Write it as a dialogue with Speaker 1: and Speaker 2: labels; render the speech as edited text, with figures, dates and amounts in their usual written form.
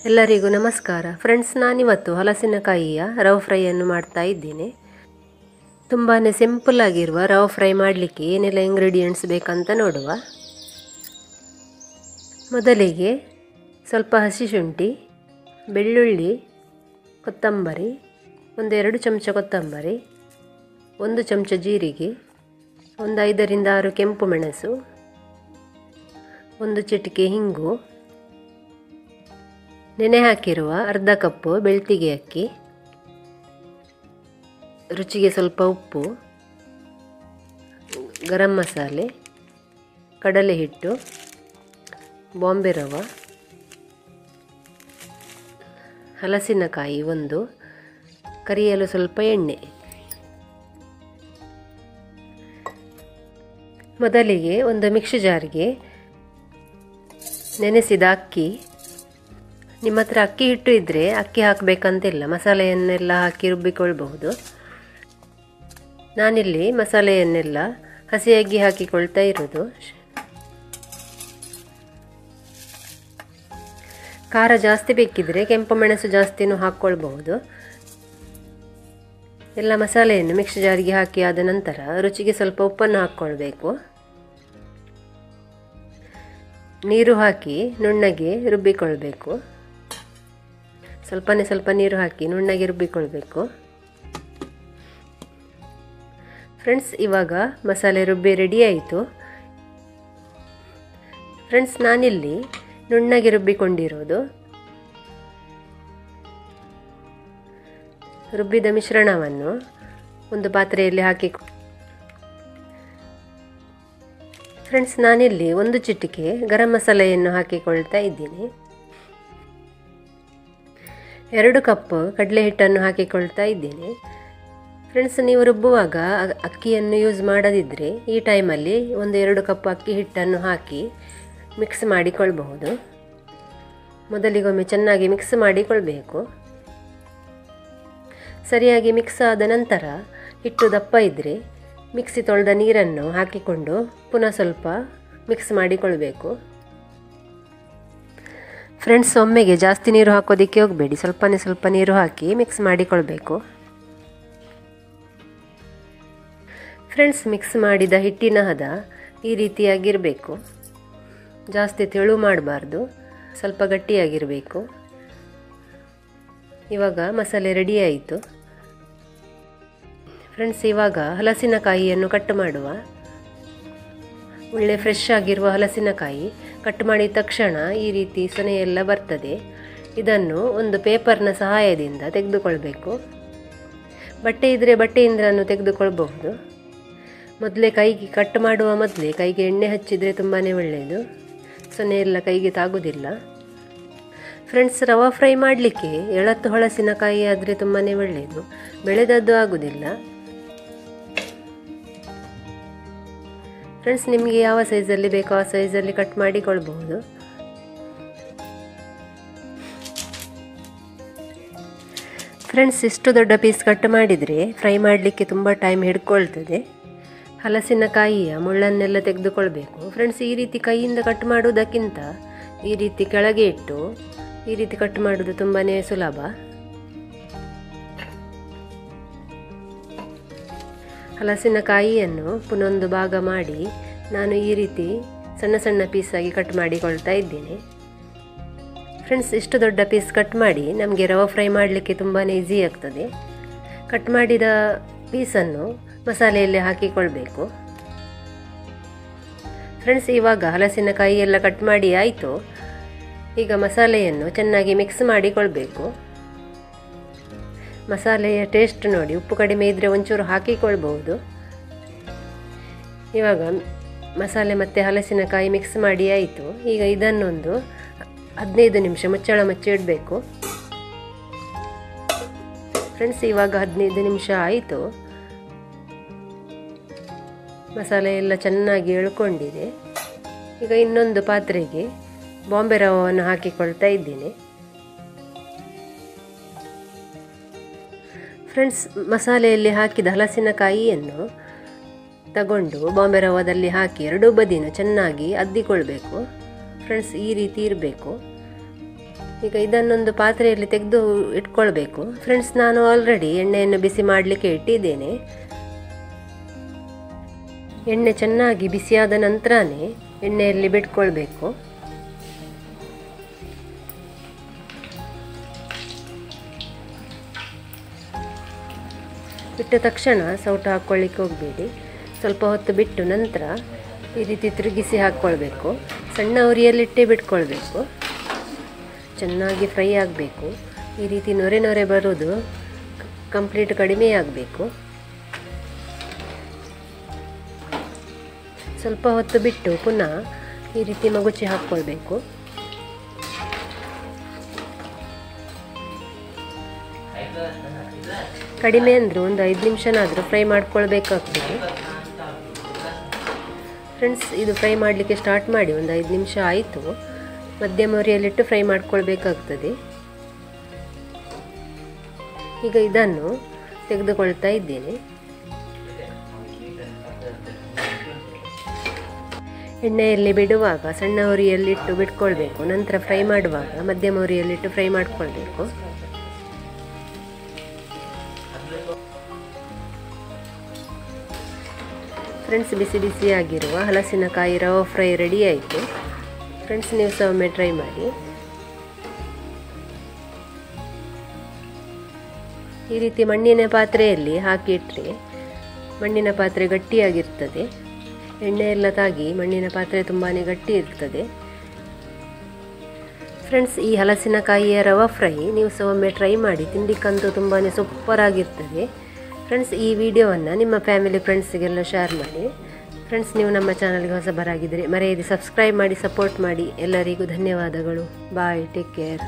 Speaker 1: ಎಲ್ಲರಿಗೂ ನಮಸ್ಕಾರ ಫ್ರೆಂಡ್ಸ್, ನಾನಿವತ್ತು ಹಲಸಿನಕಾಯಿಯ ರವೆ ಫ್ರೈಯನ್ನು ಮಾಡ್ತಾ ಇದ್ದೀನಿ. ತುಂಬಾ ಸಿಂಪಲ್ ಆಗಿರುವ ರವೆ ಫ್ರೈ ಮಾಡಲಿಕ್ಕೆ ಏನೆಲ್ಲ ಇಂಗ್ರೀಡಿಯೆಂಟ್ಸ್ ಬೇಕಂತ ನೋಡುವ. ಮೊದಲಿಗೆ ಸ್ವಲ್ಪ ಹಸಿ ಶುಂಠಿ, ಬೆಳ್ಳುಳ್ಳಿ, ಕೊತ್ತಂಬರಿ, 1-2 ಚಮಚ ಕೊತ್ತಂಬರಿ, 1 ಚಮಚ ಜೀರಿಗೆ, 5 ರಿಂದ 6 ಕೆಂಪು ಮೆಣಸು, 1 ಚಿಟಿಕೆ ಹಿಂಗು, ನೆನೆ ಹಾಕಿರುವ ಅರ್ಧ ಕಪ್ಪು ಬೆಳ್ತಿಗೆ ಅಕ್ಕಿ, ರುಚಿಗೆ ಸ್ವಲ್ಪ ಉಪ್ಪು, ಗರಂ ಮಸಾಲೆ, ಕಡಲೆ ಹಿಟ್ಟು, ಬಾಂಬೆ ರವೆ, ಹಲಸಿನಕಾಯಿ 1, ಕರಿಯಲು ಸ್ವಲ್ಪ ಎಣ್ಣೆ. ಮೊದಲಿಗೆ ಒಂದು ಮಿಕ್ಸಿ ಜಾರ್ಗೆ ನೆನೆಸಿದ ಅಕ್ಕಿ, ನಿಮ್ಮ ಹತ್ರ ಅಕ್ಕಿ ಹಿಟ್ಟು ಇದ್ದರೆ ಅಕ್ಕಿ ಹಾಕಬೇಕಂತಿಲ್ಲ, ಮಸಾಲೆಯನ್ನೆಲ್ಲ ಹಾಕಿ ರುಬ್ಬಿಕೊಳ್ಬಹುದು. ನಾನಿಲ್ಲಿ ಮಸಾಲೆಯನ್ನೆಲ್ಲ ಹಸಿಯಾಗಿ ಹಾಕಿಕೊಳ್ತಾ ಇರೋದು. ಖಾರ ಜಾಸ್ತಿ ಬೇಕಿದ್ರೆ ಕೆಂಪು ಮೆಣಸು ಜಾಸ್ತಿನೂ ಹಾಕ್ಕೊಳ್ಬಹುದು. ಎಲ್ಲ ಮಸಾಲೆಯನ್ನು ಮಿಕ್ಸಿ ಜಾರಿಗೆ ಹಾಕಿ ಆದ ನಂತರ ರುಚಿಗೆ ಸ್ವಲ್ಪ ಉಪ್ಪನ್ನು ಹಾಕ್ಕೊಳ್ಬೇಕು. ನೀರು ಹಾಕಿ ನುಣ್ಣಗೆ ರುಬ್ಬಿಕೊಳ್ಬೇಕು. ಸ್ವಲ್ಪ ನೀರು ಹಾಕಿ ನುಣ್ಣಗೆ ರುಬ್ಬಿಕೊಳ್ಬೇಕು. ಫ್ರೆಂಡ್ಸ್, ಇವಾಗ ಮಸಾಲೆ ರುಬ್ಬಿ ರೆಡಿ ಆಯಿತು. ಫ್ರೆಂಡ್ಸ್, ನಾನಿಲ್ಲಿ ನುಣ್ಣಗೆ ರುಬ್ಬಿಕೊಂಡಿರೋದು. ರುಬ್ಬಿದ ಮಿಶ್ರಣವನ್ನು ಒಂದು ಪಾತ್ರೆಯಲ್ಲಿ ಹಾಕಿ. ಫ್ರೆಂಡ್ಸ್, ನಾನಿಲ್ಲಿ 1 ಚಿಟಿಕೆ ಗರಂ ಮಸಾಲೆಯನ್ನು ಹಾಕಿಕೊಳ್ತಾ ಇದ್ದೀನಿ. 2 ಕಪ್ ಕಡಲೆ ಹಿಟ್ಟನ್ನು ಹಾಕಿಕೊಳ್ತಾ ಇದ್ದೀನಿ. ಫ್ರೆಂಡ್ಸ್, ನೀವು ರುಬ್ಬುವಾಗ ಅಕ್ಕಿಯನ್ನು ಯೂಸ್ ಮಾಡದಿದ್ದರೆ ಈ ಟೈಮಲ್ಲಿ 1-2 ಕಪ್ ಅಕ್ಕಿ ಹಿಟ್ಟನ್ನು ಹಾಕಿ ಮಿಕ್ಸ್ ಮಾಡಿಕೊಳ್ಬಹುದು. ಮೊದಲಿಗೊಮ್ಮೆ ಚೆನ್ನಾಗಿ ಮಿಕ್ಸ್ ಮಾಡಿಕೊಳ್ಬೇಕು. ಸರಿಯಾಗಿ ಮಿಕ್ಸ್ ಆದ ನಂತರ ಹಿಟ್ಟು ದಪ್ಪ ಇದ್ದರೆ ಮಿಕ್ಸಿ ತೊಳೆದ ನೀರನ್ನು ಹಾಕಿಕೊಂಡು ಪುನಃ ಸ್ವಲ್ಪ ಮಿಕ್ಸ್ ಮಾಡಿಕೊಳ್ಬೇಕು. ಫ್ರೆಂಡ್ಸ್, ಒಮ್ಮೆಗೆ ಜಾಸ್ತಿ ನೀರು ಹಾಕೋದಕ್ಕೆ ಹೋಗಬೇಡಿ, ಸ್ವಲ್ಪ ನೀರು ಹಾಕಿ ಮಿಕ್ಸ್ ಮಾಡಿಕೊಳ್ಬೇಕು. ಫ್ರೆಂಡ್ಸ್, ಮಿಕ್ಸ್ ಮಾಡಿದ ಹಿಟ್ಟಿನ ಹದ ಈ ರೀತಿಯಾಗಿರಬೇಕು. ಜಾಸ್ತಿ ತೆಳು ಮಾಡಬಾರ್ದು, ಸ್ವಲ್ಪ ಗಟ್ಟಿಯಾಗಿರಬೇಕು. ಇವಾಗ ಮಸಾಲೆ ರೆಡಿ ಆಯಿತು. ಫ್ರೆಂಡ್ಸ್, ಇವಾಗ ಹಲಸಿನಕಾಯಿಯನ್ನು ಕಟ್ ಮಾಡುವ. ಒಳ್ಳೆ ಫ್ರೆಶ್ ಆಗಿರುವ ಹಲಸಿನಕಾಯಿ ಕಟ್ ಮಾಡಿದ ತಕ್ಷಣ ಈ ರೀತಿ ಸೊನೆಯೆಲ್ಲ ಬರ್ತದೆ. ಇದನ್ನು ಒಂದು ಪೇಪರ್ನ ಸಹಾಯದಿಂದ ತೆಗೆದುಕೊಳ್ಬೇಕು. ಬಟ್ಟೆ ಇದ್ದರೆ ಬಟ್ಟೆಯಿಂದಲೂ ತೆಗೆದುಕೊಳ್ಬಹುದು. ಮೊದಲೇ ಕೈಗೆ ಕಟ್ ಮಾಡುವ ಮೊದಲೇ ಕೈಗೆ ಎಣ್ಣೆ ಹಚ್ಚಿದರೆ ತುಂಬಾ ಒಳ್ಳೆಯದು, ಸೊನೆ ಎಲ್ಲ ಕೈಗೆ ತಾಗೋದಿಲ್ಲ. ಫ್ರೆಂಡ್ಸ್, ರವೆ ಫ್ರೈ ಮಾಡಲಿಕ್ಕೆ ಎಳತ್ತು ಹಲಸಿನಕಾಯಿ ಆದರೆ ತುಂಬಾ ಒಳ್ಳೆಯದು, ಬೆಳೆದದ್ದು ಆಗೋದಿಲ್ಲ. ಫ್ರೆಂಡ್ಸ್, ನಿಮಗೆ ಯಾವ ಸೈಜಲ್ಲಿ ಬೇಕೋ ಆ ಸೈಜಲ್ಲಿ ಕಟ್ ಮಾಡಿಕೊಳ್ಬಹುದು. ಫ್ರೆಂಡ್ಸ್, ಇಷ್ಟು ದೊಡ್ಡ ಪೀಸ್ ಕಟ್ ಮಾಡಿದರೆ ಫ್ರೈ ಮಾಡಲಿಕ್ಕೆ ತುಂಬ ಟೈಮ್ ಹಿಡ್ಕೊಳ್ತದೆ. ಹಲಸಿನಕಾಯಿಯ ಮುಳ್ಳನ್ನೆಲ್ಲ ತೆಗೆದುಕೊಳ್ಬೇಕು. ಫ್ರೆಂಡ್ಸ್, ಈ ರೀತಿ ಕೈಯಿಂದ ಕಟ್ ಮಾಡುವುದಕ್ಕಿಂತ ಈ ರೀತಿ ಕೆಳಗೆ ಇಟ್ಟು ಈ ರೀತಿ ಕಟ್ ಮಾಡೋದು ತುಂಬಾ ಸುಲಭ. ಹಲಸಿನಕಾಯಿಯನ್ನು ಪುನೊಂದು ಭಾಗ ಮಾಡಿ ನಾನು ಈ ರೀತಿ ಸಣ್ಣ ಪೀಸಾಗಿ ಕಟ್ ಮಾಡಿಕೊಳ್ತಾ ಇದ್ದೀನಿ. ಫ್ರೆಂಡ್ಸ್, ಇಷ್ಟು ದೊಡ್ಡ ಪೀಸ್ ಕಟ್ ಮಾಡಿ ನಮಗೆ ರವೆ ಫ್ರೈ ಮಾಡಲಿಕ್ಕೆ ತುಂಬಾ ಈಸಿ ಆಗ್ತದೆ. ಕಟ್ ಮಾಡಿದ ಪೀಸನ್ನು ಮಸಾಲೆಯಲ್ಲಿ ಹಾಕಿಕೊಳ್ಬೇಕು. ಫ್ರೆಂಡ್ಸ್, ಇವಾಗ ಹಲಸಿನಕಾಯಿ ಎಲ್ಲ ಕಟ್ ಮಾಡಿ ಆಯಿತು. ಈಗ ಮಸಾಲೆಯನ್ನು ಚೆನ್ನಾಗಿ ಮಿಕ್ಸ್ ಮಾಡಿಕೊಳ್ಬೇಕು. ಮಸಾಲೆಯ ಟೇಸ್ಟ್ ನೋಡಿ, ಉಪ್ಪು ಕಡಿಮೆ ಇದ್ದರೆ ಒಂಚೂರು ಹಾಕಿಕೊಳ್ಬಹುದು. ಇವಾಗ ಮಸಾಲೆ ಮತ್ತು ಹಲಸಿನಕಾಯಿ ಮಿಕ್ಸ್ ಮಾಡಿ ಆಯಿತು. ಈಗ ಇದನ್ನೊಂದು 15 ನಿಮಿಷ ಮುಚ್ಚಳ ಮುಚ್ಚಿ ಇಡಬೇಕು. ಫ್ರೆಂಡ್ಸ್, ಇವಾಗ 15 ನಿಮಿಷ ಆಯಿತು. ಮಸಾಲೆ ಎಲ್ಲ ಚೆನ್ನಾಗಿ ಎಳ್ಕೊಂಡಿದೆ. ಈಗ ಇನ್ನೊಂದು ಪಾತ್ರೆಗೆ ಬಾಂಬೆ ರವೆಯನ್ನು ಹಾಕಿಕೊಳ್ತಾ ಇದ್ದೀನಿ. ಫ್ರೆಂಡ್ಸ್, ಮಸಾಲೆಯಲ್ಲಿ ಹಾಕಿದ ಹಲಸಿನಕಾಯಿಯನ್ನು ತಗೊಂಡು ಬಾಂಬೆ ರವದಲ್ಲಿ ಹಾಕಿ ಎರಡೂ ಬದಿನ ಚೆನ್ನಾಗಿ ಅದ್ದಿಕೊಳ್ಬೇಕು. ಫ್ರೆಂಡ್ಸ್, ಈ ರೀತಿ ಇರಬೇಕು. ಈಗ ಇದನ್ನೊಂದು ಪಾತ್ರೆಯಲ್ಲಿ ತೆಗೆದು ಇಟ್ಕೊಳ್ಬೇಕು ಫ್ರೆಂಡ್ಸ್. ನಾನು ಆಲ್ರೆಡಿ ಎಣ್ಣೆಯನ್ನು ಬಿಸಿ ಮಾಡಲಿಕ್ಕೆ ಇಟ್ಟಿದ್ದೇನೆ. ಎಣ್ಣೆ ಚೆನ್ನಾಗಿ ಬಿಸಿಯಾದ ನಂತರನೇ ಎಣ್ಣೆಯಲ್ಲಿ ಬಿಟ್ಕೊಳ್ಬೇಕು. ಬಿಟ್ಟ ತಕ್ಷಣ ಸೌಟು ಹಾಕ್ಕೊಳ್ಳಿಕ್ಕೆ ಹೋಗಬೇಡಿ. ಸ್ವಲ್ಪ ಹೊತ್ತು ಬಿಟ್ಟು ನಂತರ ಈ ರೀತಿ ತಿರುಗಿಸಿ ಹಾಕ್ಕೊಳ್ಬೇಕು. ಸಣ್ಣ ಉರಿಯಲ್ಲಿಟ್ಟೇ ಬಿಟ್ಕೊಳ್ಬೇಕು. ಚೆನ್ನಾಗಿ ಫ್ರೈ ಆಗಬೇಕು. ಈ ರೀತಿ ನೊರೆ ನೊರೆ ಬರೋದು ಕಂಪ್ಲೀಟ್ ಕಡಿಮೆ ಆಗಬೇಕು. ಸ್ವಲ್ಪ ಹೊತ್ತು ಬಿಟ್ಟು ಪುನಃ ಈ ರೀತಿ ಮಗುಚಿ ಹಾಕ್ಕೊಳ್ಬೇಕು. ಕಡಿಮೆ ಅಂದರೆ ಒಂದು 5 ನಿಮಿಷನಾದರೂ ಫ್ರೈ ಮಾಡ್ಕೊಳ್ಬೇಕಾಗ್ತದೆ ಫ್ರೆಂಡ್ಸ್. ಇದು ಫ್ರೈ ಮಾಡಲಿಕ್ಕೆ ಸ್ಟಾರ್ಟ್ ಮಾಡಿ ಒಂದು 5 ನಿಮಿಷ ಆಯಿತು. ಮಧ್ಯಮ ಉರಿಯಲ್ಲಿಟ್ಟು ಫ್ರೈ ಮಾಡ್ಕೊಳ್ಬೇಕಾಗ್ತದೆ. ಈಗ ಇದನ್ನು ತೆಗೆದುಕೊಳ್ತಾ ಇದ್ದೇನೆ. ಎಣ್ಣೆಯಲ್ಲಿ ಬಿಡುವಾಗ ಸಣ್ಣ ಉರಿಯಲ್ಲಿಟ್ಟು ಬಿಟ್ಕೊಳ್ಬೇಕು. ನಂತರ ಫ್ರೈ ಮಾಡುವಾಗ ಮಧ್ಯಮ ಉರಿಯಲ್ಲಿಟ್ಟು ಫ್ರೈ ಮಾಡ್ಕೊಳ್ಬೇಕು. ಫ್ರೆಂಡ್ಸ್, ಬಿಸಿ ಬಿಸಿಯಾಗಿರುವ ಹಲಸಿನಕಾಯಿ ರವೆ ಫ್ರೈ ರೆಡಿ ಆಯಿತು ಫ್ರೆಂಡ್ಸ್. ನೀವು ಸಹ ಒಮ್ಮೆ ಟ್ರೈ ಮಾಡಿ. ಈ ರೀತಿ ಮಣ್ಣಿನ ಪಾತ್ರೆಯಲ್ಲಿ ಹಾಕಿಟ್ರೆ ಮಣ್ಣಿನ ಪಾತ್ರೆ ಗಟ್ಟಿಯಾಗಿರ್ತದೆ. ಎಣ್ಣೆ ಎಲ್ಲ ತಾಗಿ ಮಣ್ಣಿನ ಪಾತ್ರೆ ತುಂಬಾ ಗಟ್ಟಿ ಇರ್ತದೆ ಫ್ರೆಂಡ್ಸ್. ಈ ಹಲಸಿನಕಾಯಿಯ ರವೆ ಫ್ರೈ ನೀವು ಸಹ ಒಮ್ಮೆ ಟ್ರೈ ಮಾಡಿ. ತಿಂಡಿಕ್ಕಂತೂ ತುಂಬಾ ಸೂಪರ್ ಆಗಿರ್ತದೆ ಫ್ರೆಂಡ್ಸ್. ಈ ವಿಡಿಯೋವನ್ನು ನಿಮ್ಮ ಫ್ಯಾಮಿಲಿ ಫ್ರೆಂಡ್ಸಿಗೆಲ್ಲ ಶೇರ್ ಮಾಡಿ ಫ್ರೆಂಡ್ಸ್. ನೀವು ನಮ್ಮ ಚಾನಲ್ಗೆ ಹೊಸಬರಾಗಿದ್ದರೆ ಮರೆಯದೆ ಸಬ್ಸ್ಕ್ರೈಬ್ ಮಾಡಿ, ಸಪೋರ್ಟ್ ಮಾಡಿ. ಎಲ್ಲರಿಗೂ ಧನ್ಯವಾದಗಳು. ಬಾಯ್, ಟೇಕ್ ಕೇರ್.